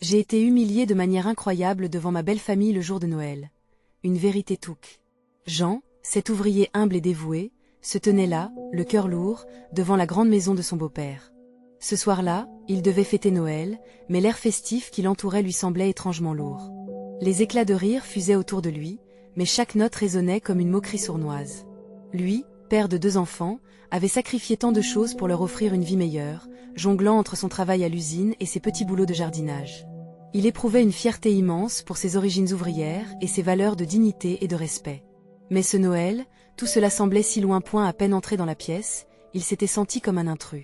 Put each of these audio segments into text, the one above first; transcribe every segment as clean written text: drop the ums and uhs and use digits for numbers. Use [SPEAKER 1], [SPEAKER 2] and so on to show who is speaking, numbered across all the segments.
[SPEAKER 1] J'ai été humiliée de manière incroyable devant ma belle famille le jour de Noël. Une vérité touque. Jean, cet ouvrier humble et dévoué, se tenait là, le cœur lourd, devant la grande maison de son beau-père. Ce soir-là, il devait fêter Noël, mais l'air festif qui l'entourait lui semblait étrangement lourd. Les éclats de rire fusaient autour de lui, mais chaque note résonnait comme une moquerie sournoise. Lui, père de 2 enfants, avait sacrifié tant de choses pour leur offrir une vie meilleure, jonglant entre son travail à l'usine et ses petits boulots de jardinage. Il éprouvait une fierté immense pour ses origines ouvrières et ses valeurs de dignité et de respect. Mais ce Noël, tout cela semblait si loin point à peine entré dans la pièce, il s'était senti comme un intrus.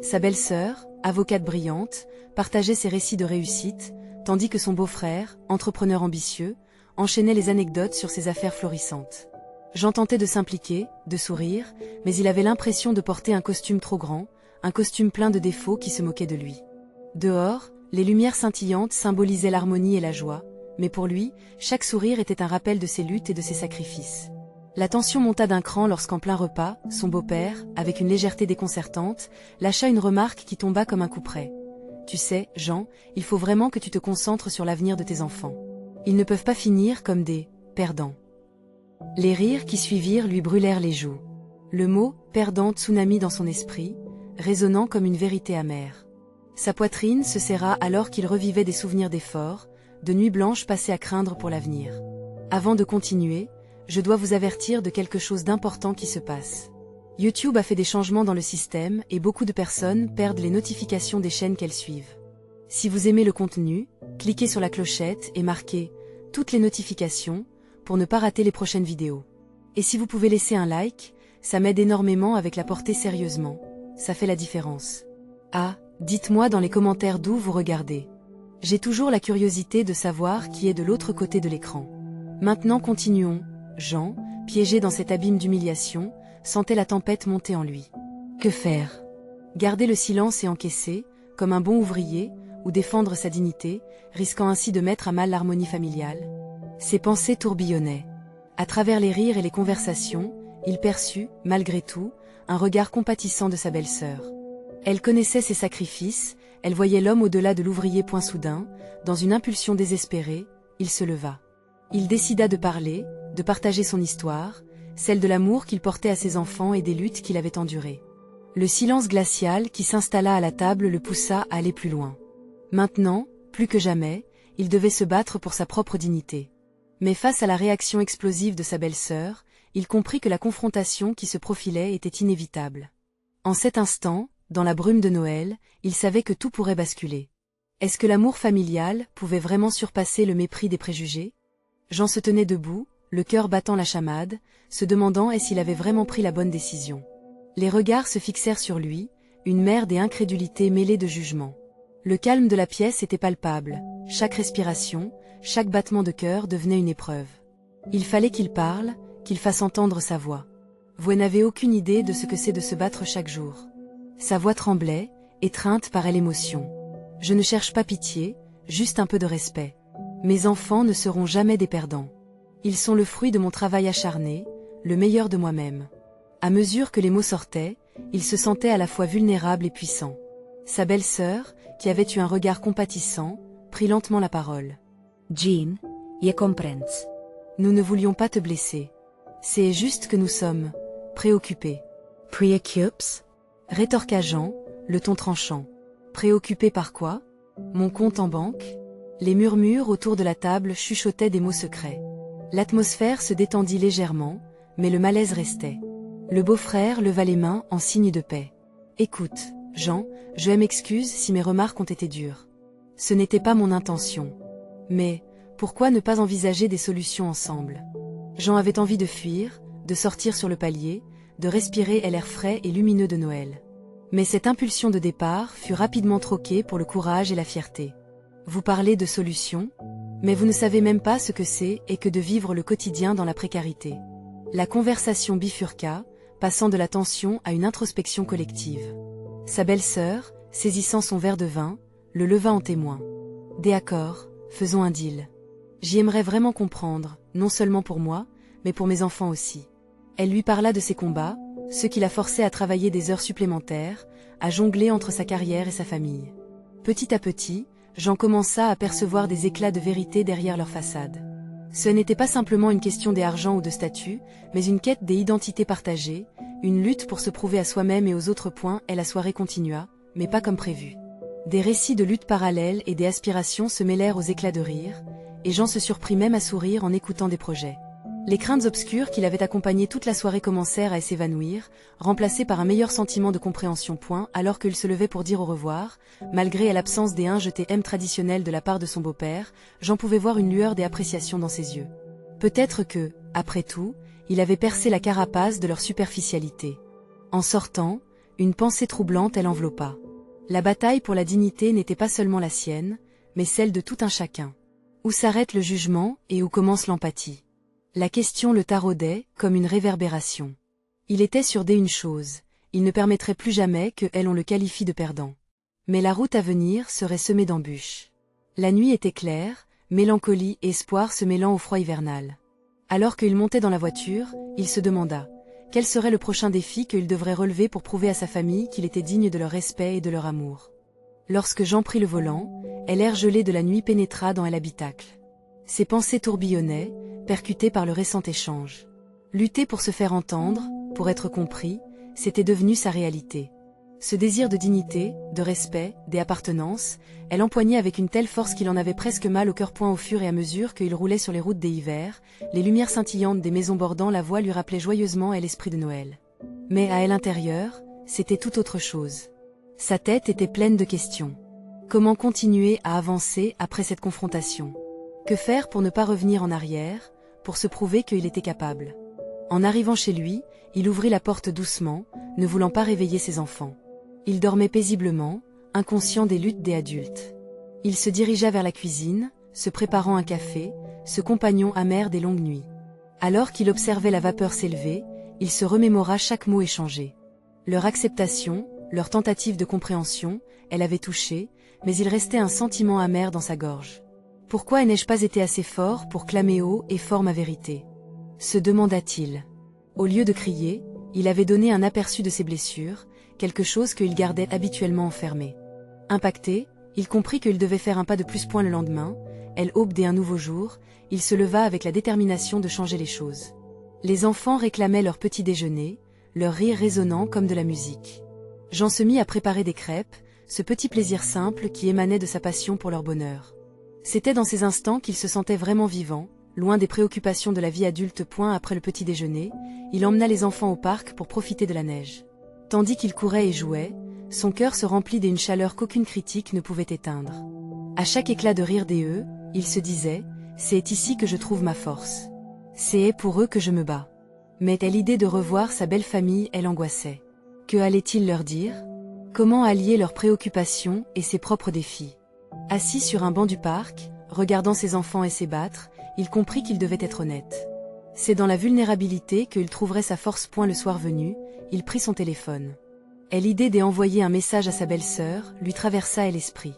[SPEAKER 1] Sa belle-sœur, avocate brillante, partageait ses récits de réussite, tandis que son beau-frère, entrepreneur ambitieux, enchaînait les anecdotes sur ses affaires florissantes. Jean tentait de s'impliquer, de sourire, mais il avait l'impression de porter un costume trop grand, un costume plein de défauts qui se moquait de lui. Dehors, les lumières scintillantes symbolisaient l'harmonie et la joie, mais pour lui, chaque sourire était un rappel de ses luttes et de ses sacrifices. La tension monta d'un cran lorsqu'en plein repas, son beau-père, avec une légèreté déconcertante, lâcha une remarque qui tomba comme un coup près. « Tu sais, Jean, il faut vraiment que tu te concentres sur l'avenir de tes enfants. Ils ne peuvent pas finir comme des perdants. » Les rires qui suivirent lui brûlèrent les joues. Le mot « perdant » tsunami dans son esprit, résonnant comme une vérité amère. Sa poitrine se serra alors qu'il revivait des souvenirs d'efforts, de nuits blanches passées à craindre pour l'avenir. Avant de continuer, je dois vous avertir de quelque chose d'important qui se passe. YouTube a fait des changements dans le système et beaucoup de personnes perdent les notifications des chaînes qu'elles suivent. Si vous aimez le contenu, cliquez sur la clochette et marquez « Toutes les notifications » pour ne pas rater les prochaines vidéos. Et si vous pouvez laisser un like, ça m'aide énormément avec la portée sérieusement. Ça fait la différence. Ah, dites-moi dans les commentaires d'où vous regardez. J'ai toujours la curiosité de savoir qui est de l'autre côté de l'écran. Maintenant continuons. Jean, piégé dans cet abîme d'humiliation, sentait la tempête monter en lui. Que faire? Garder le silence et encaisser, comme un bon ouvrier, ou défendre sa dignité, risquant ainsi de mettre à mal l'harmonie familiale? Ses pensées tourbillonnaient. À travers les rires et les conversations, il perçut, malgré tout, un regard compatissant de sa belle-sœur. Elle connaissait ses sacrifices, elle voyait l'homme au-delà de l'ouvrier point soudain, dans une impulsion désespérée, il se leva. Il décida de parler, de partager son histoire, celle de l'amour qu'il portait à ses enfants et des luttes qu'il avait endurées. Le silence glacial qui s'installa à la table le poussa à aller plus loin. Maintenant, plus que jamais, il devait se battre pour sa propre dignité. Mais face à la réaction explosive de sa belle-sœur, il comprit que la confrontation qui se profilait était inévitable. En cet instant, dans la brume de Noël, il savait que tout pourrait basculer. Est-ce que l'amour familial pouvait vraiment surpasser le mépris des préjugés? Jean se tenait debout, le cœur battant la chamade, se demandant s'il avait vraiment pris la bonne décision. Les regards se fixèrent sur lui, une mer d'incrédulité mêlée de jugement. Le calme de la pièce était palpable, chaque respiration, chaque battement de cœur devenait une épreuve. Il fallait qu'il parle, qu'il fasse entendre sa voix. Vous n'avez aucune idée de ce que c'est de se battre chaque jour. Sa voix tremblait, étreinte par l'émotion. Je ne cherche pas pitié, juste un peu de respect. Mes enfants ne seront jamais des perdants. Ils sont le fruit de mon travail acharné, le meilleur de moi-même. À mesure que les mots sortaient, il se sentait à la fois vulnérable et puissant. Sa belle-sœur, qui avait eu un regard compatissant, prit lentement la parole.
[SPEAKER 2] Jean, je comprends.
[SPEAKER 1] Nous ne voulions pas te blesser. C'est juste que nous sommes préoccupés.
[SPEAKER 2] Preoccups?
[SPEAKER 1] Rétorqua Jean, le ton tranchant. Préoccupé par quoi? Mon compte en banque? Les murmures autour de la table chuchotaient des mots secrets. L'atmosphère se détendit légèrement, mais le malaise restait. Le beau-frère leva les mains en signe de paix. Écoute, Jean, je m'excuse si mes remarques ont été dures. Ce n'était pas mon intention. Mais, pourquoi ne pas envisager des solutions ensemble? Jean avait envie de fuir, de sortir sur le palier, de respirer l'air frais et lumineux de Noël. Mais cette impulsion de départ fut rapidement troquée pour le courage et la fierté. Vous parlez de solutions, mais vous ne savez même pas ce que c'est et que de vivre le quotidien dans la précarité. La conversation bifurqua, passant de la tension à une introspection collective. Sa belle-sœur, saisissant son verre de vin, le leva en témoin. D'accord, faisons un deal. J'y aimerais vraiment comprendre, non seulement pour moi, mais pour mes enfants aussi. Elle lui parla de ses combats, ceux qui la forçaient à travailler des heures supplémentaires, à jongler entre sa carrière et sa famille. Petit à petit, Jean commença à percevoir des éclats de vérité derrière leur façade. Ce n'était pas simplement une question d'argent ou de statut, mais une quête des identités partagées, une lutte pour se prouver à soi-même et aux autres. Et la soirée continua, mais pas comme prévu. Des récits de lutte parallèles et des aspirations se mêlèrent aux éclats de rire, et Jean se surprit même à sourire en écoutant des projets. Les craintes obscures qui l'avaient accompagné toute la soirée commencèrent à s'évanouir, remplacées par un meilleur sentiment de compréhension. Alors qu'il se levait pour dire au revoir, malgré l'absence des jetés traditionnels de la part de son beau-père, Jean pouvait voir une lueur d'appréciation dans ses yeux. Peut-être que, après tout, il avait percé la carapace de leur superficialité. En sortant, une pensée troublante l'enveloppa. La bataille pour la dignité n'était pas seulement la sienne, mais celle de tout un chacun. Où s'arrête le jugement et où commence l'empathie? La question le taraudait, comme une réverbération. Il était sûr d'une chose, il ne permettrait plus jamais que on le qualifie de perdant. Mais la route à venir serait semée d'embûches. La nuit était claire, mélancolie et espoir se mêlant au froid hivernal. Alors qu'il montait dans la voiture, il se demanda quel serait le prochain défi qu'il devrait relever pour prouver à sa famille qu'il était digne de leur respect et de leur amour. Lorsque Jean prit le volant, l'air gelé de la nuit pénétra dans l'habitacle. Ses pensées tourbillonnaient, percuté par le récent échange. Lutter pour se faire entendre, pour être compris, c'était devenu sa réalité. Ce désir de dignité, de respect, d'appartenance, elle empoignait avec une telle force qu'il en avait presque mal au cœur. Au fur et à mesure qu'il roulait sur les routes des hivers, les lumières scintillantes des maisons bordant la voie lui rappelaient joyeusement l'esprit de Noël. Mais à l'intérieur, c'était tout autre chose. Sa tête était pleine de questions. Comment continuer à avancer après cette confrontation? Que faire pour ne pas revenir en arrière, pour se prouver qu'il était capable? En arrivant chez lui, il ouvrit la porte doucement, ne voulant pas réveiller ses enfants. Il dormait paisiblement, inconscient des luttes des adultes. Il se dirigea vers la cuisine, se préparant un café, ce compagnon amer des longues nuits. Alors qu'il observait la vapeur s'élever, il se remémora chaque mot échangé. Leur acceptation, leur tentative de compréhension, elle avait touché, mais il restait un sentiment amer dans sa gorge. Pourquoi n'ai-je pas été assez fort pour clamer haut et fort ma vérité? Se demanda-t-il. Au lieu de crier, il avait donné un aperçu de ses blessures, quelque chose qu'il gardait habituellement enfermé. Impacté, il comprit qu'il devait faire un pas de plus. Le lendemain, l'aube d'un nouveau jour, il se leva avec la détermination de changer les choses. Les enfants réclamaient leur petit déjeuner, leur rire résonnant comme de la musique. Jean se mit à préparer des crêpes, ce petit plaisir simple qui émanait de sa passion pour leur bonheur. C'était dans ces instants qu'il se sentait vraiment vivant, loin des préoccupations de la vie adulte. Après le petit déjeuner, il emmena les enfants au parc pour profiter de la neige. Tandis qu'il courait et jouait, son cœur se remplit d'une chaleur qu'aucune critique ne pouvait éteindre. À chaque éclat de rire il se disait « C'est ici que je trouve ma force. C'est pour eux que je me bats. » Mais à l'idée de revoir sa belle famille, l'angoissait. Que allait-il leur dire? Comment allier leurs préoccupations et ses propres défis? Assis sur un banc du parc, regardant ses enfants s'ébattre, il comprit qu'il devait être honnête. C'est dans la vulnérabilité qu'il trouverait sa force. Le soir venu, il prit son téléphone. L'idée d'envoyer un message à sa belle-sœur lui traversa l'esprit.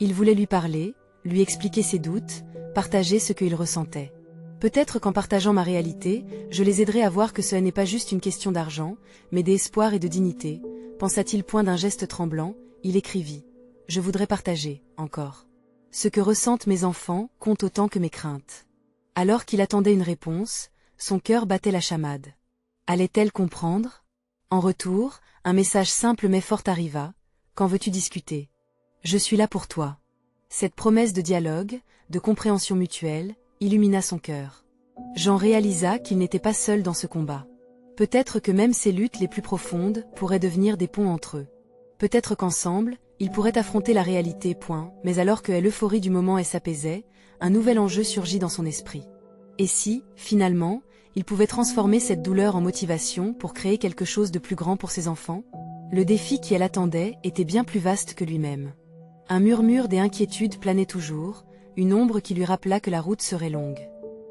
[SPEAKER 1] Il voulait lui parler, lui expliquer ses doutes, partager ce qu'il ressentait. Peut-être qu'en partageant ma réalité, je les aiderai à voir que ce n'est pas juste une question d'argent, mais d'espoir et de dignité, pensa-t-il. D'un geste tremblant, il écrivit. Je voudrais partager, encore. Ce que ressentent mes enfants compte autant que mes craintes. Alors qu'il attendait une réponse, son cœur battait la chamade. Allait-elle comprendre? En retour, un message simple mais fort arriva. Quand veux-tu discuter? Je suis là pour toi. Cette promesse de dialogue, de compréhension mutuelle, illumina son cœur. Jean réalisa qu'il n'était pas seul dans ce combat. Peut-être que même ses luttes les plus profondes pourraient devenir des ponts entre eux. Peut-être qu'ensemble, ils pourraient affronter la réalité. Mais alors que l'euphorie du moment s'apaisait, un nouvel enjeu surgit dans son esprit. Et si, finalement, il pouvait transformer cette douleur en motivation pour créer quelque chose de plus grand pour ses enfants? Le défi qui l'attendait était bien plus vaste que lui-même. Un murmure d'inquiétude planait toujours, une ombre qui lui rappela que la route serait longue.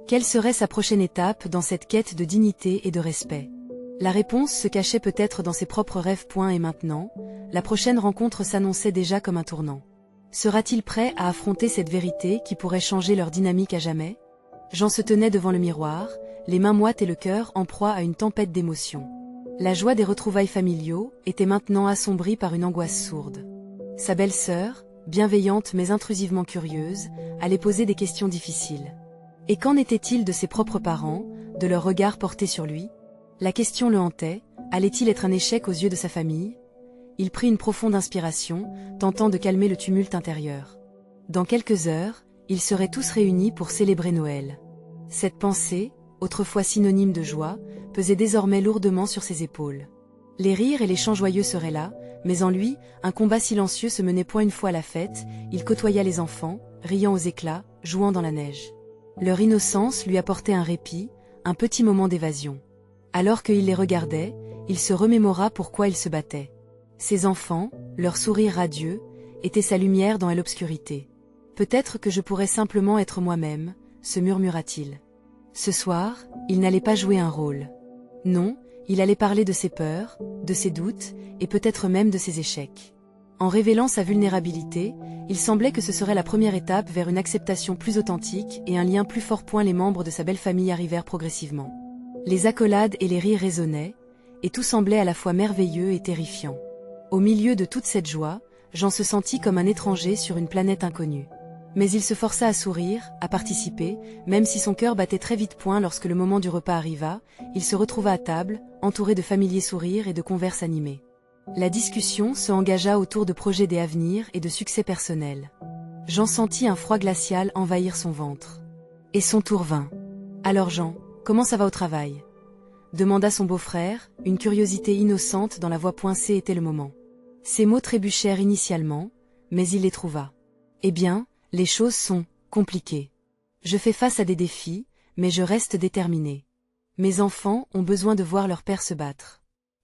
[SPEAKER 1] Quelle serait sa prochaine étape dans cette quête de dignité et de respect? La réponse se cachait peut-être dans ses propres rêves. Et maintenant, la prochaine rencontre s'annonçait déjà comme un tournant. Sera-t-il prêt à affronter cette vérité qui pourrait changer leur dynamique à jamais? Jean se tenait devant le miroir, les mains moites et le cœur en proie à une tempête d'émotions. La joie des retrouvailles familiaux était maintenant assombrie par une angoisse sourde. Sa belle-sœur, bienveillante mais intrusivement curieuse, allait poser des questions difficiles. Et qu'en était-il de ses propres parents, de leur regard porté sur lui? La question le hantait, allait-il être un échec aux yeux de sa famille? Il prit une profonde inspiration, tentant de calmer le tumulte intérieur. Dans quelques heures, ils seraient tous réunis pour célébrer Noël. Cette pensée, autrefois synonyme de joie, pesait désormais lourdement sur ses épaules. Les rires et les chants joyeux seraient là, mais en lui, un combat silencieux se menait point une fois à la fête, il côtoya les enfants, riant aux éclats, jouant dans la neige. Leur innocence lui apportait un répit, un petit moment d'évasion. Alors qu'il les regardait, il se remémora pourquoi il se battait. Ses enfants, leur sourire radieux, étaient sa lumière dans l'obscurité. « Peut-être que je pourrais simplement être moi-même », se murmura-t-il. Ce soir, il n'allait pas jouer un rôle. Non, il allait parler de ses peurs, de ses doutes, et peut-être même de ses échecs. En révélant sa vulnérabilité, il semblait que ce serait la première étape vers une acceptation plus authentique et un lien plus fort. Les membres de sa belle famille arrivèrent progressivement. Les accolades et les rires résonnaient, et tout semblait à la fois merveilleux et terrifiant. Au milieu de toute cette joie, Jean se sentit comme un étranger sur une planète inconnue. Mais il se força à sourire, à participer, même si son cœur battait très vite lorsque le moment du repas arriva, il se retrouva à table, entouré de familiers sourires et de converses animées. La discussion se engagea autour de projets et avenirs et de succès personnels. Jean sentit un froid glacial envahir son ventre. Et son tour vint. « Alors Jean, comment ça va au travail ?» demanda son beau-frère, une curiosité innocente dans la voix poincée était le moment. Ces mots trébuchèrent initialement, mais il les trouva. « Eh bien, les choses sont compliquées. Je fais face à des défis, mais je reste déterminé. Mes enfants ont besoin de voir leur père se battre. »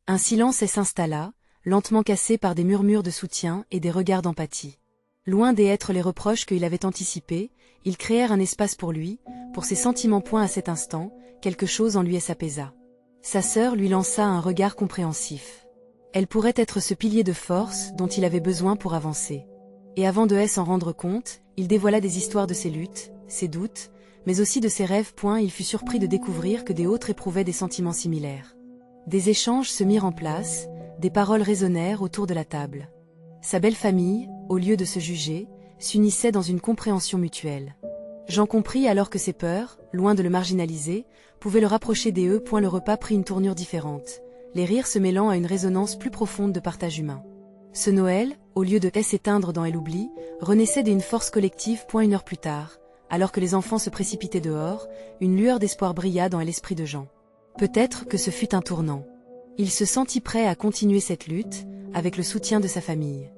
[SPEAKER 1] Un silence s'installa, lentement cassé par des murmures de soutien et des regards d'empathie. Loin d'être les reproches qu'il avait anticipés, ils créèrent un espace pour lui, pour ses sentiments. À cet instant, quelque chose en lui s'apaisa. Sa sœur lui lança un regard compréhensif. Elle pourrait être ce pilier de force dont il avait besoin pour avancer. Et avant de s'en rendre compte, il dévoila des histoires de ses luttes, ses doutes, mais aussi de ses rêves. Il fut surpris de découvrir que des autres éprouvaient des sentiments similaires. Des échanges se mirent en place, des paroles résonnèrent autour de la table. Sa belle famille, au lieu de se juger, s'unissait dans une compréhension mutuelle. Jean comprit alors que ses peurs, loin de le marginaliser, pouvaient le rapprocher des eux. Le repas prit une tournure différente, les rires se mêlant à une résonance plus profonde de partage humain. Ce Noël, au lieu de s'éteindre dans l'oubli, renaissait d'une force collective. Une heure plus tard, alors que les enfants se précipitaient dehors, une lueur d'espoir brilla dans l'esprit de Jean. Peut-être que ce fut un tournant. Il se sentit prêt à continuer cette lutte, avec le soutien de sa famille.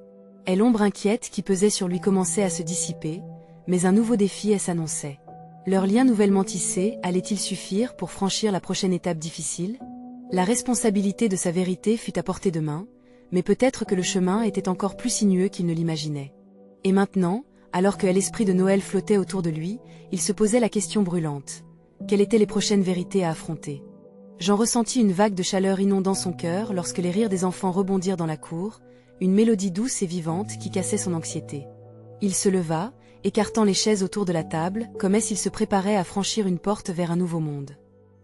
[SPEAKER 1] Et l'ombre inquiète qui pesait sur lui commençait à se dissiper, mais un nouveau défi s'annonçait. Leur lien nouvellement tissé allait-il suffire pour franchir la prochaine étape difficile? La responsabilité de sa vérité fut à portée de main, mais peut-être que le chemin était encore plus sinueux qu'il ne l'imaginait. Et maintenant, alors que l'esprit de Noël flottait autour de lui, il se posait la question brûlante. Quelles étaient les prochaines vérités à affronter? Jean ressentit une vague de chaleur inondant son cœur lorsque les rires des enfants rebondirent dans la cour, une mélodie douce et vivante qui cassait son anxiété. Il se leva, écartant les chaises autour de la table, comme s'il se préparait à franchir une porte vers un nouveau monde.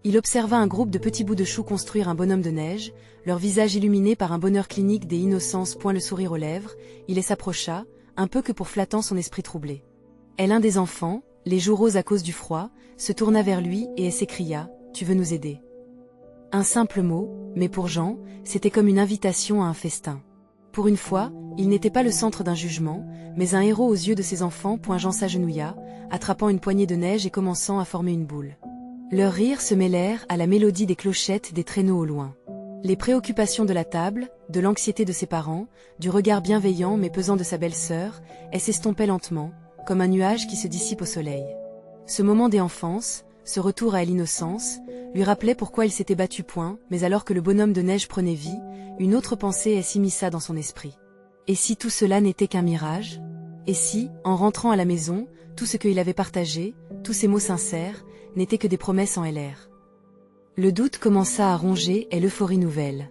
[SPEAKER 1] Il observa un groupe de petits bouts de chou construire un bonhomme de neige, leur visage illuminé par un bonheur clinique des innocences. Le sourire aux lèvres, il s'approcha, un peu que pour flattant son esprit troublé. L'un des enfants, les joues roses à cause du froid, se tourna vers lui et s'écria « Tu veux nous aider ?» Un simple mot, mais pour Jean, c'était comme une invitation à un festin. Pour une fois, il n'était pas le centre d'un jugement, mais un héros aux yeux de ses enfants. Jean s'agenouilla, attrapant une poignée de neige et commençant à former une boule. Leurs rires se mêlèrent à la mélodie des clochettes des traîneaux au loin. Les préoccupations de la table, de l'anxiété de ses parents, du regard bienveillant mais pesant de sa belle-sœur, s'estompaient lentement, comme un nuage qui se dissipe au soleil. Ce moment d'enfance, ce retour à l'innocence, lui rappelait pourquoi il s'était battu. Mais alors que le bonhomme de neige prenait vie, une autre pensée s'immisça dans son esprit. Et si tout cela n'était qu'un mirage? Et si, en rentrant à la maison, tout ce qu'il avait partagé, tous ces mots sincères, n'étaient que des promesses en l'air? Le doute commença à ronger l'euphorie nouvelle.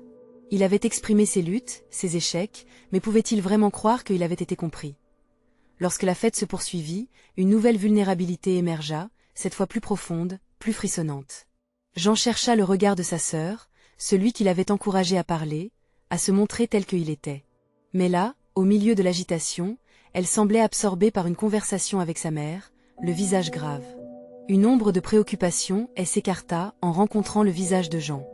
[SPEAKER 1] Il avait exprimé ses luttes, ses échecs, mais pouvait-il vraiment croire qu'il avait été compris? Lorsque la fête se poursuivit, une nouvelle vulnérabilité émergea, cette fois plus profonde, plus frissonnante. Jean chercha le regard de sa sœur, celui qui l'avait encouragé à parler, à se montrer tel qu'il était. Mais là, au milieu de l'agitation, elle semblait absorbée par une conversation avec sa mère, le visage grave. Une ombre de préoccupation, elle s'écarta en rencontrant le visage de Jean.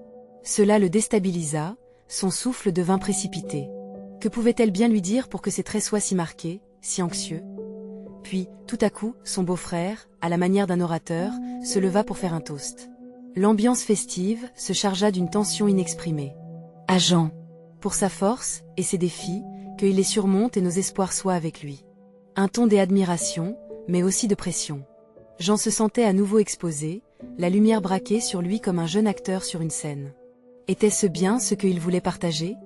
[SPEAKER 1] Cela le déstabilisa, son souffle devint précipité. Que pouvait-elle bien lui dire pour que ses traits soient si marqués, si anxieux? Puis, tout à coup, son beau-frère, à la manière d'un orateur, se leva pour faire un toast. L'ambiance festive se chargea d'une tension inexprimée.
[SPEAKER 2] À Jean.
[SPEAKER 1] Pour sa force et ses défis, qu'il les surmonte et nos espoirs soient avec lui. Un ton d'admiration, mais aussi de pression. Jean se sentait à nouveau exposé, la lumière braquée sur lui comme un jeune acteur sur une scène. Était-ce bien ce qu'il voulait partager?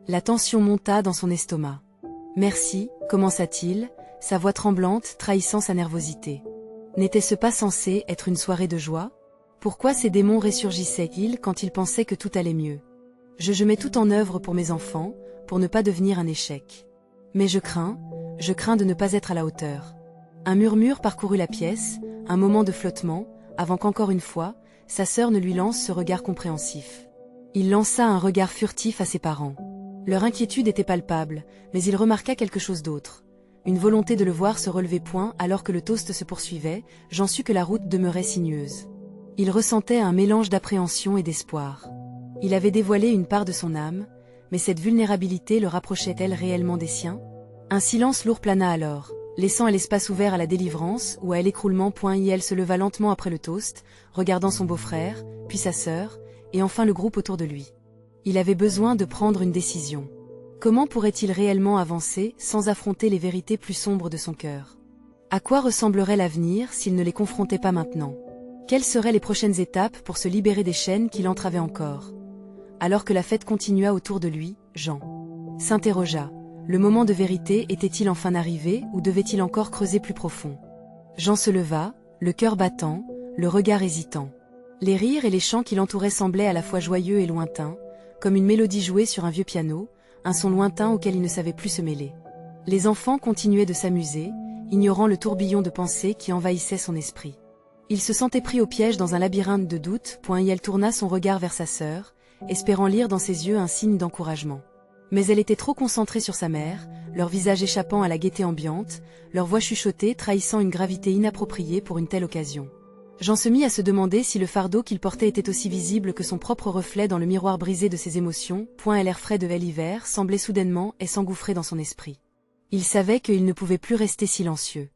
[SPEAKER 1] La tension monta dans son estomac. « Merci », commença-t-il, sa voix tremblante trahissant sa nervosité. N'était-ce pas censé être une soirée de joie? Pourquoi ces démons ressurgissaient-ils quand il pensait que tout allait mieux? Je mets tout en œuvre pour mes enfants, pour ne pas devenir un échec. Mais je crains de ne pas être à la hauteur. Un murmure parcourut la pièce, un moment de flottement, avant qu'encore une fois, sa sœur ne lui lance ce regard compréhensif. Il lança un regard furtif à ses parents. Leur inquiétude était palpable, mais il remarqua quelque chose d'autre. Une volonté de le voir se relever point alors que le toast se poursuivait, j'en sus que la route demeurait sinueuse. Il ressentait un mélange d'appréhension et d'espoir. Il avait dévoilé une part de son âme, mais cette vulnérabilité le rapprochait-elle réellement des siens? Un silence lourd plana alors, laissant à l'espace ouvert à la délivrance ou à l'écroulement. Elle se leva lentement après le toast, regardant son beau-frère, puis sa sœur, et enfin le groupe autour de lui. Il avait besoin de prendre une décision. Comment pourrait-il réellement avancer sans affronter les vérités plus sombres de son cœur? À quoi ressemblerait l'avenir s'il ne les confrontait pas maintenant? Quelles seraient les prochaines étapes pour se libérer des chaînes qui l'entravaient encore? Alors que la fête continua autour de lui, Jean s'interrogea. Le moment de vérité était-il enfin arrivé ou devait-il encore creuser plus profond? Jean se leva, le cœur battant, le regard hésitant. Les rires et les chants qui l'entouraient semblaient à la fois joyeux et lointains, comme une mélodie jouée sur un vieux piano, un son lointain auquel il ne savait plus se mêler. Les enfants continuaient de s'amuser, ignorant le tourbillon de pensées qui envahissait son esprit. Il se sentait pris au piège dans un labyrinthe de doutes. Elle tourna son regard vers sa sœur, espérant lire dans ses yeux un signe d'encouragement. Mais elle était trop concentrée sur sa mère, leur visage échappant à la gaieté ambiante, leur voix chuchotée trahissant une gravité inappropriée pour une telle occasion. Jean se mit à se demander si le fardeau qu'il portait était aussi visible que son propre reflet dans le miroir brisé de ses émotions. L'air frais de l'hiver semblait soudainement s'engouffrer dans son esprit. Il savait qu'il ne pouvait plus rester silencieux.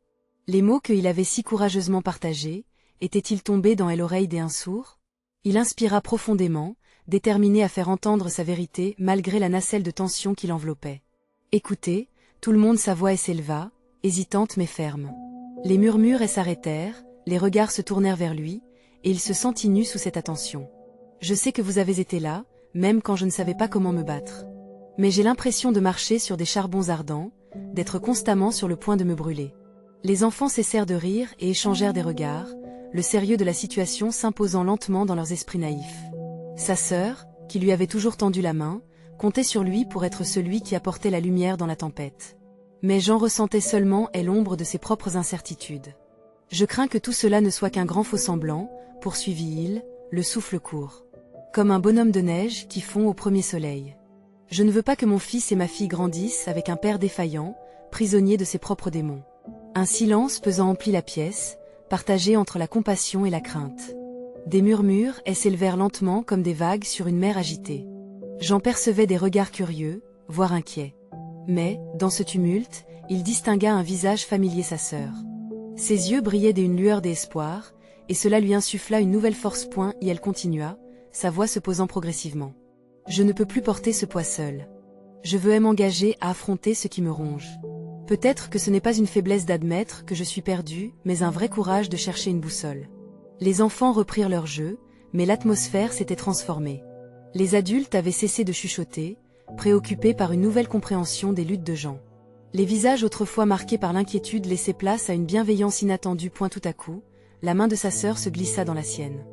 [SPEAKER 1] Les mots qu'il avait si courageusement partagés, étaient-ils tombés dans l'oreille d'un sourd? Il inspira profondément, déterminé à faire entendre sa vérité malgré la nacelle de tension qui l'enveloppait. Écoutez, tout le monde sa voix s'éleva, hésitante mais ferme. Les murmures s'arrêtèrent, les regards se tournèrent vers lui, et il se sentit nu sous cette attention. Je sais que vous avez été là, même quand je ne savais pas comment me battre. Mais j'ai l'impression de marcher sur des charbons ardents, d'être constamment sur le point de me brûler. Les enfants cessèrent de rire et échangèrent des regards, le sérieux de la situation s'imposant lentement dans leurs esprits naïfs. Sa sœur, qui lui avait toujours tendu la main, comptait sur lui pour être celui qui apportait la lumière dans la tempête. Mais Jean ressentait seulement l'ombre de ses propres incertitudes. Je crains que tout cela ne soit qu'un grand faux-semblant, poursuivit-il, le souffle court. Comme un bonhomme de neige qui fond au premier soleil. Je ne veux pas que mon fils et ma fille grandissent avec un père défaillant, prisonnier de ses propres démons. Un silence pesant emplit la pièce, partagé entre la compassion et la crainte. Des murmures s'élevèrent lentement comme des vagues sur une mer agitée. Jean percevait des regards curieux, voire inquiets. Mais, dans ce tumulte, il distingua un visage familier, sa sœur. Ses yeux brillaient d'une lueur d'espoir, et cela lui insuffla une nouvelle force. Elle continua, sa voix se posant progressivement. Je ne peux plus porter ce poids seul. Je veux m'engager à affronter ce qui me ronge. Peut-être que ce n'est pas une faiblesse d'admettre que je suis perdu, mais un vrai courage de chercher une boussole. Les enfants reprirent leur jeu, mais l'atmosphère s'était transformée. Les adultes avaient cessé de chuchoter, préoccupés par une nouvelle compréhension des luttes de Jean. Les visages autrefois marqués par l'inquiétude laissaient place à une bienveillance inattendue. Tout à coup, la main de sa sœur se glissa dans la sienne.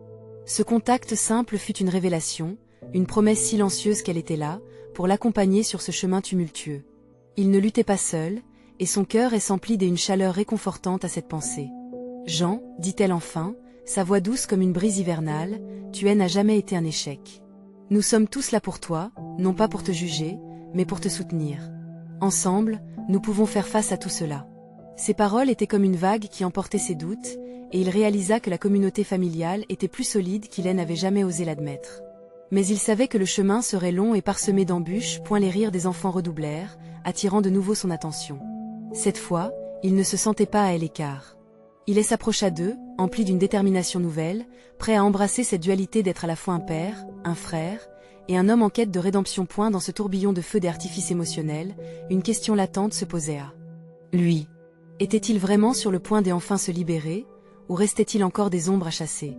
[SPEAKER 1] Ce contact simple fut une révélation, une promesse silencieuse qu'elle était là, pour l'accompagner sur ce chemin tumultueux. Il ne luttait pas seul, et son cœur s'emplit d'une chaleur réconfortante à cette pensée. « Jean, dit-elle enfin, sa voix douce comme une brise hivernale, tu n'as jamais été un échec. Nous sommes tous là pour toi, non pas pour te juger, mais pour te soutenir. Ensemble, nous pouvons faire face à tout cela. Ces paroles étaient comme une vague qui emportait ses doutes, et il réalisa que la communauté familiale était plus solide qu'il n'avait jamais osé l'admettre. Mais il savait que le chemin serait long et parsemé d'embûches. Les rires des enfants redoublèrent, attirant de nouveau son attention. Cette fois, il ne se sentait pas à l'écart. Il s'approcha d'eux, empli d'une détermination nouvelle, prêt à embrasser cette dualité d'être à la fois un père, un frère, et un homme en quête de rédemption. Dans ce tourbillon de feux d'artifice émotionnel, une question latente se posait à lui. Était-il vraiment sur le point d'enfin se libérer, ou restait-il encore des ombres à chasser?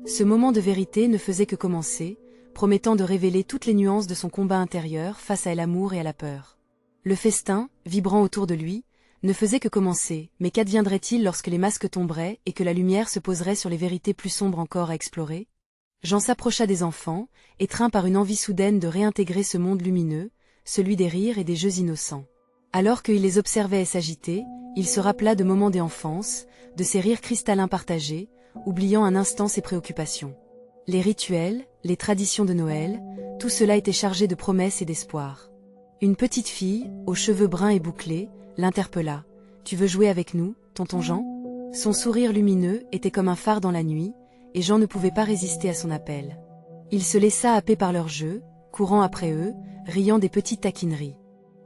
[SPEAKER 1] Ce moment de vérité ne faisait que commencer, promettant de révéler toutes les nuances de son combat intérieur face à l'amour et à la peur. Le festin, vibrant autour de lui, ne faisait que commencer, mais qu'adviendrait-il lorsque les masques tomberaient et que la lumière se poserait sur les vérités plus sombres encore à explorer? Jean s'approcha des enfants, étreint par une envie soudaine de réintégrer ce monde lumineux, celui des rires et des jeux innocents. Alors qu'il les observait s'agiter, il se rappela de moments d'enfance, de ces rires cristallins partagés, oubliant un instant ses préoccupations. Les rituels, les traditions de Noël, tout cela était chargé de promesses et d'espoir. Une petite fille, aux cheveux bruns et bouclés, l'interpella. « Tu veux jouer avec nous, tonton Jean ?» Son sourire lumineux était comme un phare dans la nuit, et Jean ne pouvait pas résister à son appel. Il se laissa happer par leur jeu, courant après eux, riant des petites taquineries.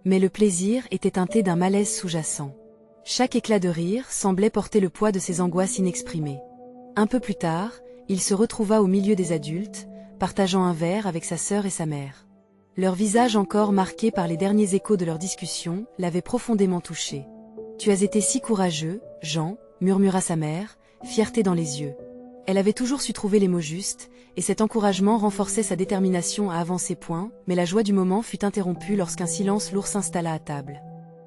[SPEAKER 1] Mais le plaisir était teinté d'un malaise sous-jacent. Chaque éclat de rire semblait porter le poids de ses angoisses inexprimées. Un peu plus tard, il se retrouva au milieu des adultes, partageant un verre avec sa sœur et sa mère. Leurs visages encore marqués par les derniers échos de leur discussion l'avaient profondément touché. « Tu as été si courageux, Jean », murmura sa mère, fierté dans les yeux. Elle avait toujours su trouver les mots justes, et cet encouragement renforçait sa détermination à avancer. Mais la joie du moment fut interrompue lorsqu'un silence lourd s'installa à table.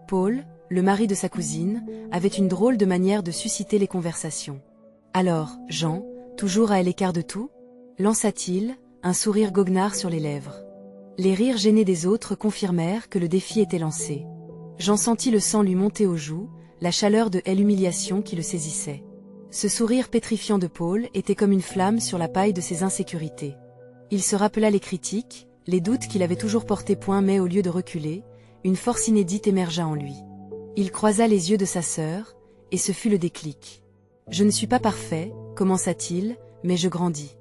[SPEAKER 1] Paul, le mari de sa cousine, avait une drôle de manière de susciter les conversations. « Alors, Jean, toujours à l'écart de tout ?» lança-t-il, un sourire goguenard sur les lèvres. Les rires gênés des autres confirmèrent que le défi était lancé. Jean sentit le sang lui monter aux joues, la chaleur de l'humiliation qui le saisissait. Ce sourire pétrifiant de Paul était comme une flamme sur la paille de ses insécurités. Il se rappela les critiques, les doutes qu'il avait toujours portés. Mais au lieu de reculer, une force inédite émergea en lui. Il croisa les yeux de sa sœur, et ce fut le déclic. « Je ne suis pas parfait, commença-t-il, mais je grandis.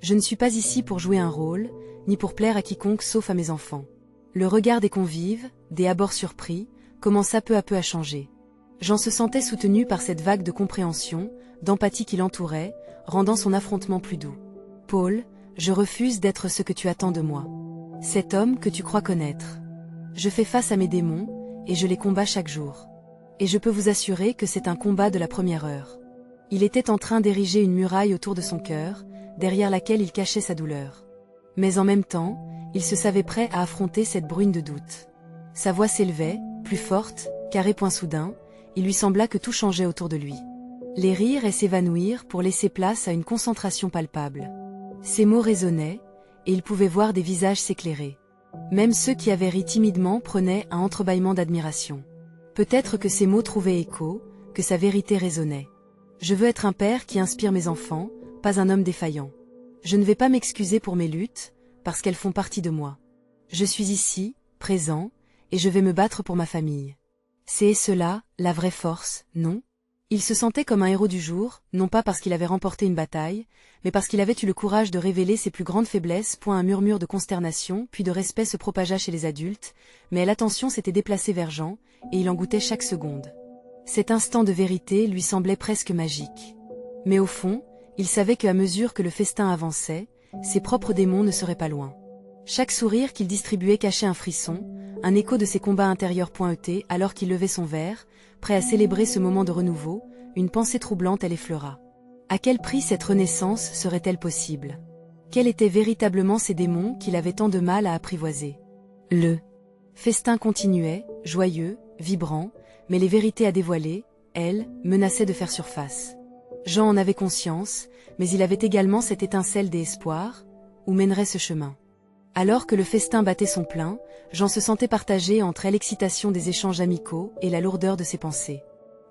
[SPEAKER 1] Je ne suis pas ici pour jouer un rôle, ni pour plaire à quiconque sauf à mes enfants. » Le regard des convives, des abords surpris, commença peu à peu à changer. Jean se sentait soutenu par cette vague de compréhension, d'empathie qui l'entourait, rendant son affrontement plus doux. « Paul, je refuse d'être ce que tu attends de moi. Cet homme que tu crois connaître. Je fais face à mes démons, et je les combats chaque jour. Et je peux vous assurer que c'est un combat de la première heure. » Il était en train d'ériger une muraille autour de son cœur, derrière laquelle il cachait sa douleur. Mais en même temps, il se savait prêt à affronter cette bruine de doute. Sa voix s'élevait, plus forte, carré. Soudain, il lui sembla que tout changeait autour de lui. Les rires s'évanouirent pour laisser place à une concentration palpable. Ses mots résonnaient, et il pouvait voir des visages s'éclairer. Même ceux qui avaient ri timidement prenaient un entrebâillement d'admiration. Peut-être que ces mots trouvaient écho, que sa vérité résonnait. « Je veux être un père qui inspire mes enfants, pas un homme défaillant. Je ne vais pas m'excuser pour mes luttes, parce qu'elles font partie de moi. Je suis ici, présent, et je vais me battre pour ma famille. » C'est cela, la vraie force, non? Il se sentait comme un héros du jour, non pas parce qu'il avait remporté une bataille, mais parce qu'il avait eu le courage de révéler ses plus grandes faiblesses. Un murmure de consternation puis de respect se propagea chez les adultes, mais l'attention s'était déplacée vers Jean, et il en goûtait chaque seconde. Cet instant de vérité lui semblait presque magique. Mais au fond, il savait qu'à mesure que le festin avançait, ses propres démons ne seraient pas loin. Chaque sourire qu'il distribuait cachait un frisson, un écho de ses combats intérieurs. Alors qu'il levait son verre, prêt à célébrer ce moment de renouveau, une pensée troublante l'effleura. À quel prix cette renaissance serait-elle possible? Quels étaient véritablement ces démons qu'il avait tant de mal à apprivoiser? Le festin continuait, joyeux, vibrant, mais les vérités à dévoiler, elles, menaçaient de faire surface. Jean en avait conscience, mais il avait également cette étincelle d'espoir. Où mènerait ce chemin? Alors que le festin battait son plein, Jean se sentait partagé entre l'excitation des échanges amicaux et la lourdeur de ses pensées.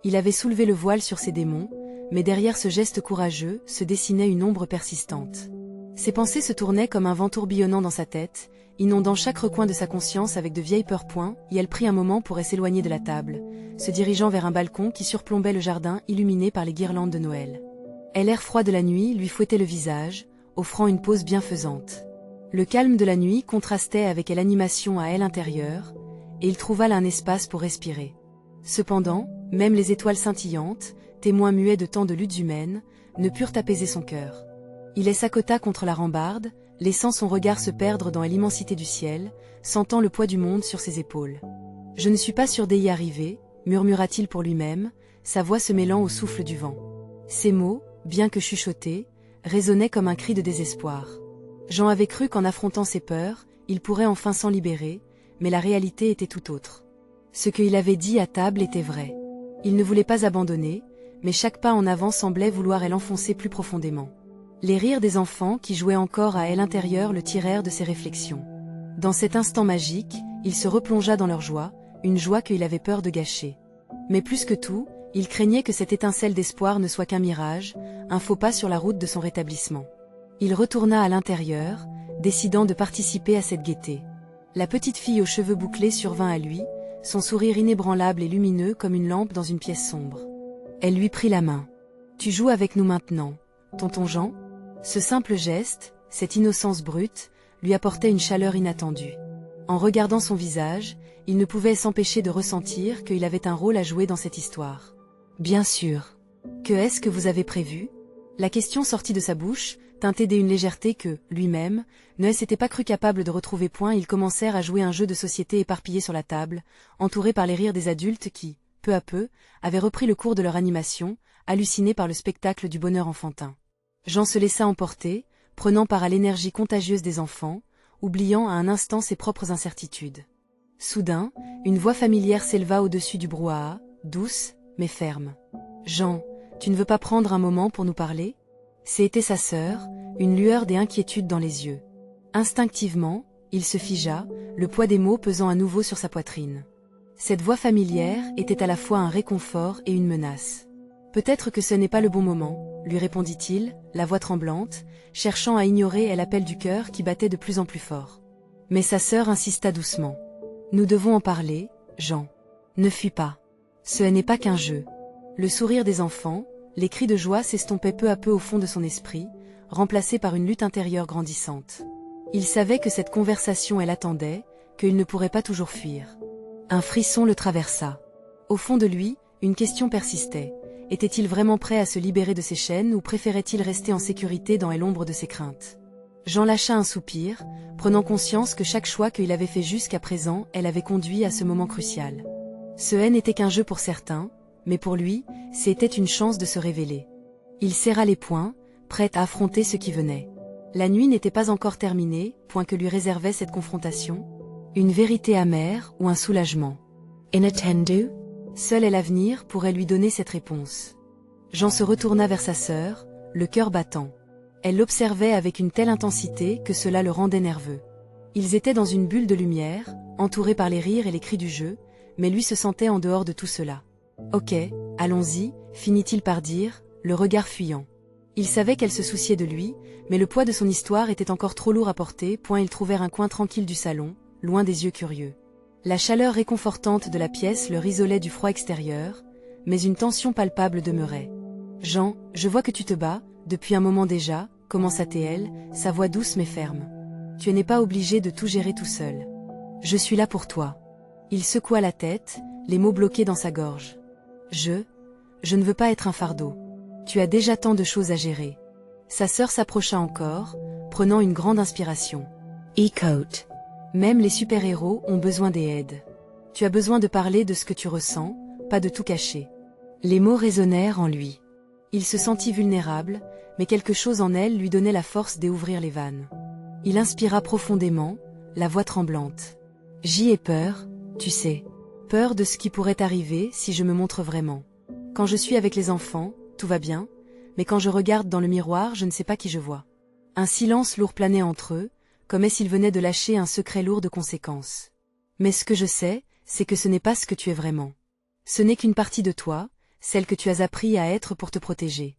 [SPEAKER 1] Il avait soulevé le voile sur ses démons, mais derrière ce geste courageux se dessinait une ombre persistante. Ses pensées se tournaient comme un vent tourbillonnant dans sa tête, inondant chaque recoin de sa conscience avec de vieilles peurs. Et elle prit un moment pour s'éloigner de la table, se dirigeant vers un balcon qui surplombait le jardin illuminé par les guirlandes de Noël. L'air froid de la nuit lui fouettait le visage, offrant une pause bienfaisante. Le calme de la nuit contrastait avec l'animation à elle intérieure, et il trouva là un espace pour respirer. Cependant, même les étoiles scintillantes, témoins muets de tant de luttes humaines, ne purent apaiser son cœur. Il s'accota contre la rambarde, laissant son regard se perdre dans l'immensité du ciel, sentant le poids du monde sur ses épaules. « Je ne suis pas sûr d'y arriver », murmura-t-il pour lui-même, sa voix se mêlant au souffle du vent. Ces mots, bien que chuchotés, résonnaient comme un cri de désespoir. Jean avait cru qu'en affrontant ses peurs, il pourrait enfin s'en libérer, mais la réalité était tout autre. Ce qu'il avait dit à table était vrai. Il ne voulait pas abandonner, mais chaque pas en avant semblait vouloir l'enfoncer plus profondément. Les rires des enfants qui jouaient encore à l'intérieur le tirèrent de ses réflexions. Dans cet instant magique, il se replongea dans leur joie, une joie qu'il avait peur de gâcher. Mais plus que tout, il craignait que cette étincelle d'espoir ne soit qu'un mirage, un faux pas sur la route de son rétablissement. Il retourna à l'intérieur, décidant de participer à cette gaieté. La petite fille aux cheveux bouclés survint à lui, son sourire inébranlable et lumineux comme une lampe dans une pièce sombre. Elle lui prit la main. « Tu joues avec nous maintenant, tonton Jean ?» Ce simple geste, cette innocence brute, lui apportait une chaleur inattendue. En regardant son visage, il ne pouvait s'empêcher de ressentir qu'il avait un rôle à jouer dans cette histoire. « Bien sûr. Que est-ce que vous avez prévu ?» La question sortit de sa bouche, teintée d'une légèreté que, lui-même, ne s'était pas cru capable de retrouver. Ils commencèrent à jouer un jeu de société éparpillé sur la table, entouré par les rires des adultes qui, peu à peu, avaient repris le cours de leur animation, hallucinés par le spectacle du bonheur enfantin. Jean se laissa emporter, prenant part à l'énergie contagieuse des enfants, oubliant à un instant ses propres incertitudes. Soudain, une voix familière s'éleva au-dessus du brouhaha, douce, mais ferme. « Jean, tu ne veux pas prendre un moment pour nous parler ?» C'était sa sœur, une lueur d'inquiétude dans les yeux. Instinctivement, il se figea, le poids des mots pesant à nouveau sur sa poitrine. Cette voix familière était à la fois un réconfort et une menace. « Peut-être que ce n'est pas le bon moment, » lui répondit-il, la voix tremblante, cherchant à ignorer l'appel du cœur qui battait de plus en plus fort. Mais sa sœur insista doucement. « Nous devons en parler, Jean. Ne fuis pas. Ce n'est pas qu'un jeu. » Le sourire des enfants, les cris de joie s'estompaient peu à peu au fond de son esprit, remplacés par une lutte intérieure grandissante. Il savait que cette conversation l'attendait, qu'il ne pourrait pas toujours fuir. Un frisson le traversa. Au fond de lui, une question persistait. Était-il vraiment prêt à se libérer de ses chaînes ou préférait-il rester en sécurité dans l'ombre de ses craintes? Jean lâcha un soupir, prenant conscience que chaque choix qu'il avait fait jusqu'à présent, avait conduit à ce moment crucial. Ce n'était qu'un jeu pour certains, mais pour lui, c'était une chance de se révéler. Il serra les poings, prêt à affronter ce qui venait. La nuit n'était pas encore terminée, point que lui réservait cette confrontation. Une vérité amère ou un soulagement. Inattendu? Seul l'avenir pourrait lui donner cette réponse. Jean se retourna vers sa sœur, le cœur battant. Elle l'observait avec une telle intensité que cela le rendait nerveux. Ils étaient dans une bulle de lumière, entourés par les rires et les cris du jeu, mais lui se sentait en dehors de tout cela. « Ok, allons-y », finit-il par dire, le regard fuyant. Il savait qu'elle se souciait de lui, mais le poids de son histoire était encore trop lourd à porter. Ils trouvèrent un coin tranquille du salon, loin des yeux curieux. La chaleur réconfortante de la pièce leur isolait du froid extérieur, mais une tension palpable demeurait. « Jean, je vois que tu te bats, depuis un moment déjà », commença-t-elle, sa voix douce mais ferme. « Tu n'es pas obligé de tout gérer tout seul. Je suis là pour toi. » Il secoua la tête, les mots bloqués dans sa gorge. « Je ne veux pas être un fardeau. Tu as déjà tant de choses à gérer. » Sa sœur s'approcha encore, prenant une grande inspiration. « E-coat. Même les super-héros ont besoin d'aide. Tu as besoin de parler de ce que tu ressens, pas de tout cacher. » Les mots résonnèrent en lui. Il se sentit vulnérable, mais quelque chose en elle lui donnait la force d'ouvrir les vannes. Il inspira profondément, la voix tremblante. « J'y ai peur, tu sais. Peur de ce qui pourrait arriver si je me montre vraiment. Quand je suis avec les enfants, tout va bien, mais quand je regarde dans le miroir, je ne sais pas qui je vois. » Un silence lourd planait entre eux, comme s'il venait de lâcher un secret lourd de conséquences. « Mais ce que je sais, c'est que ce n'est pas ce que tu es vraiment. Ce n'est qu'une partie de toi, celle que tu as appris à être pour te protéger. »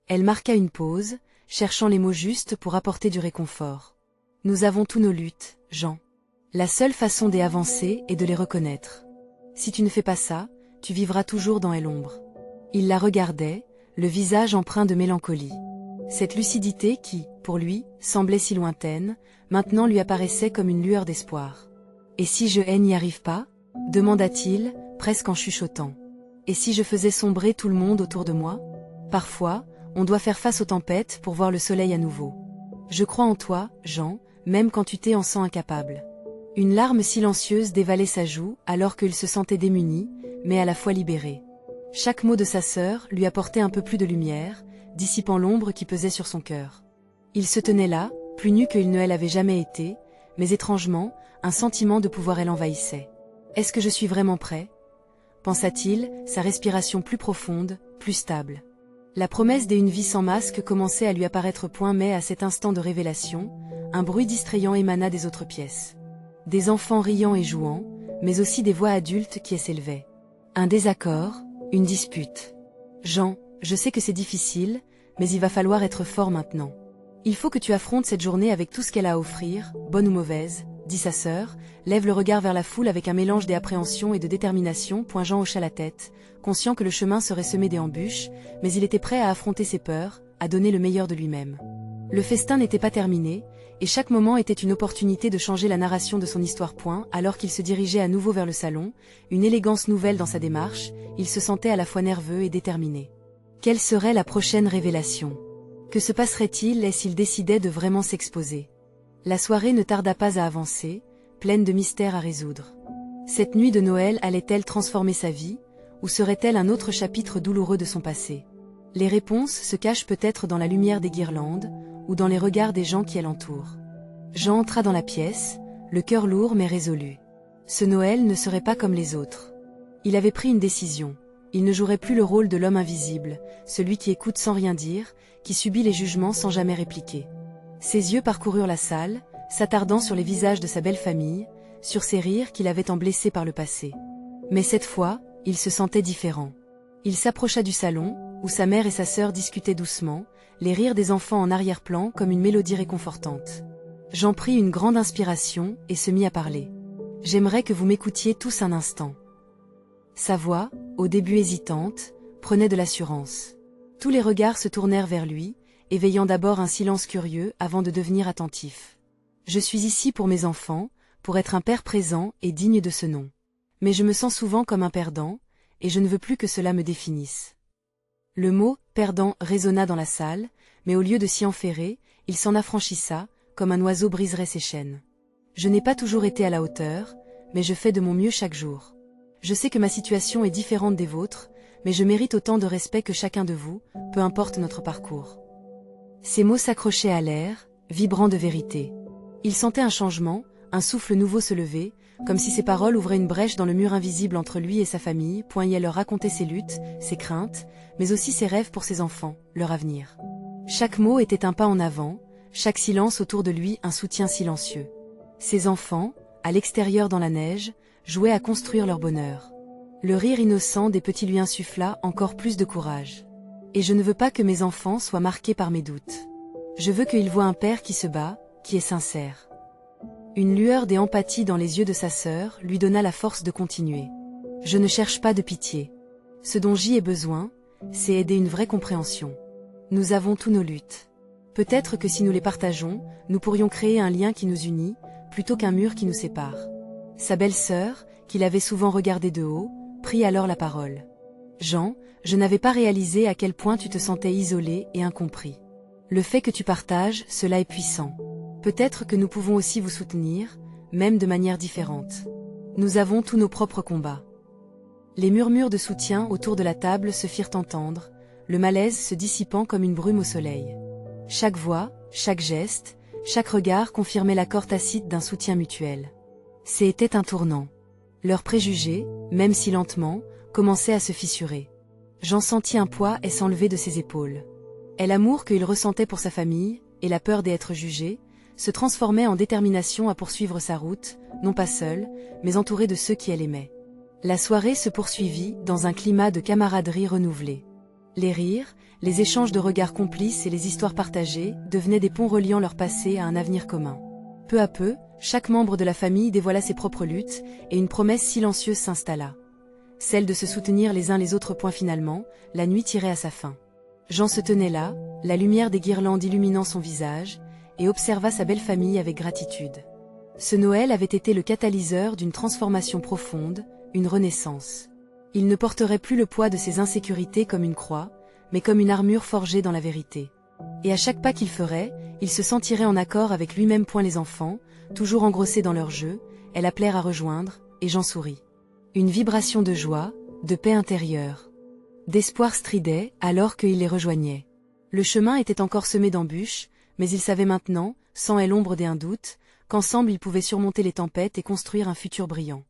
[SPEAKER 1] Elle marqua une pause, cherchant les mots justes pour apporter du réconfort. Nous avons tous nos luttes, Jean. La seule façon d'y avancer est de les reconnaître. Si tu ne fais pas ça, tu vivras toujours dans l'ombre. Il la regardait, le visage empreint de mélancolie. Cette lucidité qui, pour lui, semblait si lointaine, maintenant lui apparaissait comme une lueur d'espoir. « Et si je n'y arrive pas ?» demanda-t-il, presque en chuchotant. « Et si je faisais sombrer tout le monde autour de moi ?» Parfois, on doit faire face aux tempêtes pour voir le soleil à nouveau. Je crois en toi, Jean, même quand tu t'es en sens incapable. Une larme silencieuse dévalait sa joue alors qu'il se sentait démuni, mais à la fois libéré. Chaque mot de sa sœur lui apportait un peu plus de lumière, dissipant l'ombre qui pesait sur son cœur. Il se tenait là, plus nu qu'il ne l'avait jamais été, mais étrangement, un sentiment de pouvoir l'envahissait. « Est-ce que je suis vraiment prêt ?» pensa-t-il, sa respiration plus profonde, plus stable. La promesse d'une vie sans masque commençait à lui apparaître point, mais à cet instant de révélation, un bruit distrayant émana des autres pièces. Des enfants riant et jouant, mais aussi des voix adultes qui s'élevaient. Un désaccord, une dispute. « Jean, je sais que c'est difficile, mais il va falloir être fort maintenant. Il faut que tu affrontes cette journée avec tout ce qu'elle a à offrir, bonne ou mauvaise, » dit sa sœur, lève le regard vers la foule avec un mélange d'appréhension et de détermination. Jean hocha la tête, conscient que le chemin serait semé d'embûches, mais il était prêt à affronter ses peurs, à donner le meilleur de lui-même. Le festin n'était pas terminé, et chaque moment était une opportunité de changer la narration de son histoire. Alors qu'il se dirigeait à nouveau vers le salon, une élégance nouvelle dans sa démarche, il se sentait à la fois nerveux et déterminé. Quelle serait la prochaine révélation? Que se passerait-il s'il décidait de vraiment s'exposer? La soirée ne tarda pas à avancer, pleine de mystères à résoudre. Cette nuit de Noël allait-elle transformer sa vie, ou serait-elle un autre chapitre douloureux de son passé? Les réponses se cachent peut-être dans la lumière des guirlandes, ou dans les regards des gens qui l'entourent. Jean entra dans la pièce, le cœur lourd mais résolu. Ce Noël ne serait pas comme les autres. Il avait pris une décision. Il ne jouerait plus le rôle de l'homme invisible, celui qui écoute sans rien dire, qui subit les jugements sans jamais répliquer. Ses yeux parcoururent la salle, s'attardant sur les visages de sa belle famille, sur ces rires qui l'avaient tant blessé par le passé. Mais cette fois, il se sentait différent. Il s'approcha du salon, où sa mère et sa sœur discutaient doucement, les rires des enfants en arrière-plan comme une mélodie réconfortante. Jean prit une grande inspiration et se mit à parler. « J'aimerais que vous m'écoutiez tous un instant. » Sa voix, au début hésitante, prenait de l'assurance. Tous les regards se tournèrent vers lui, éveillant d'abord un silence curieux avant de devenir attentif. « Je suis ici pour mes enfants, pour être un père présent et digne de ce nom. Mais je me sens souvent comme un perdant, et je ne veux plus que cela me définisse. » Le mot « perdant » résonna dans la salle, mais au lieu de s'y enferrer, il s'en affranchissa, comme un oiseau briserait ses chaînes. « Je n'ai pas toujours été à la hauteur, mais je fais de mon mieux chaque jour. Je sais que ma situation est différente des vôtres, mais je mérite autant de respect que chacun de vous, peu importe notre parcours. » Ces mots s'accrochaient à l'air, vibrant de vérité. Il sentait un changement, un souffle nouveau se lever, comme si ces paroles ouvraient une brèche dans le mur invisible entre lui et sa famille. Il leur racontait ses luttes, ses craintes, mais aussi ses rêves pour ses enfants, leur avenir. Chaque mot était un pas en avant, chaque silence autour de lui un soutien silencieux. Ses enfants, à l'extérieur dans la neige, jouaient à construire leur bonheur. Le rire innocent des petits lui insuffla encore plus de courage. Et je ne veux pas que mes enfants soient marqués par mes doutes. Je veux qu'ils voient un père qui se bat, qui est sincère. Une lueur d'empathie dans les yeux de sa sœur lui donna la force de continuer. Je ne cherche pas de pitié. Ce dont j'y ai besoin, c'est aider une vraie compréhension. Nous avons tous nos luttes. Peut-être que si nous les partageons, nous pourrions créer un lien qui nous unit, plutôt qu'un mur qui nous sépare. Sa belle-sœur, qui l'avait souvent regardé de haut, prit alors la parole. Jean, je n'avais pas réalisé à quel point tu te sentais isolé et incompris. Le fait que tu partages, cela est puissant. Peut-être que nous pouvons aussi vous soutenir, même de manière différente. Nous avons tous nos propres combats. Les murmures de soutien autour de la table se firent entendre, le malaise se dissipant comme une brume au soleil. Chaque voix, chaque geste, chaque regard confirmait l'accord tacite d'un soutien mutuel. C'était un tournant. Leurs préjugés, même si lentement, commençaient à se fissurer. Jean sentit un poids s'enlever de ses épaules. Et l'amour qu'il ressentait pour sa famille, et la peur d'être jugé, se transformaient en détermination à poursuivre sa route, non pas seul, mais entouré de ceux qui l'aimaient. La soirée se poursuivit dans un climat de camaraderie renouvelé. Les rires, les échanges de regards complices et les histoires partagées devenaient des ponts reliant leur passé à un avenir commun. Peu à peu, chaque membre de la famille dévoila ses propres luttes, et une promesse silencieuse s'installa. Celle de se soutenir les uns les autres. Finalement, la nuit tirait à sa fin. Jean se tenait là, la lumière des guirlandes illuminant son visage, et observa sa belle famille avec gratitude. Ce Noël avait été le catalyseur d'une transformation profonde, une renaissance. Il ne porterait plus le poids de ses insécurités comme une croix, mais comme une armure forgée dans la vérité. Et à chaque pas qu'il ferait, il se sentirait en accord avec lui-même. Les enfants, toujours engrossés dans leur jeu, elle appelèrent à rejoindre, et Jean sourit. Une vibration de joie, de paix intérieure. D'espoir stridait alors qu'il les rejoignait. Le chemin était encore semé d'embûches, mais il savait maintenant, sans elle l'ombre d'un doute, qu'ensemble ils pouvaient surmonter les tempêtes et construire un futur brillant.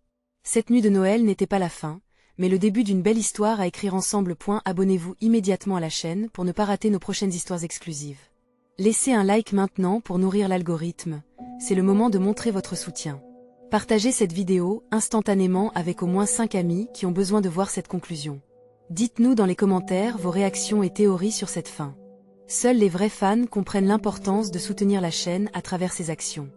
[SPEAKER 1] Cette nuit de Noël n'était pas la fin, mais le début d'une belle histoire à écrire ensemble. Abonnez-vous immédiatement à la chaîne pour ne pas rater nos prochaines histoires exclusives. Laissez un like maintenant pour nourrir l'algorithme, c'est le moment de montrer votre soutien. Partagez cette vidéo instantanément avec au moins 5 amis qui ont besoin de voir cette conclusion. Dites-nous dans les commentaires vos réactions et théories sur cette fin. Seuls les vrais fans comprennent l'importance de soutenir la chaîne à travers ses actions.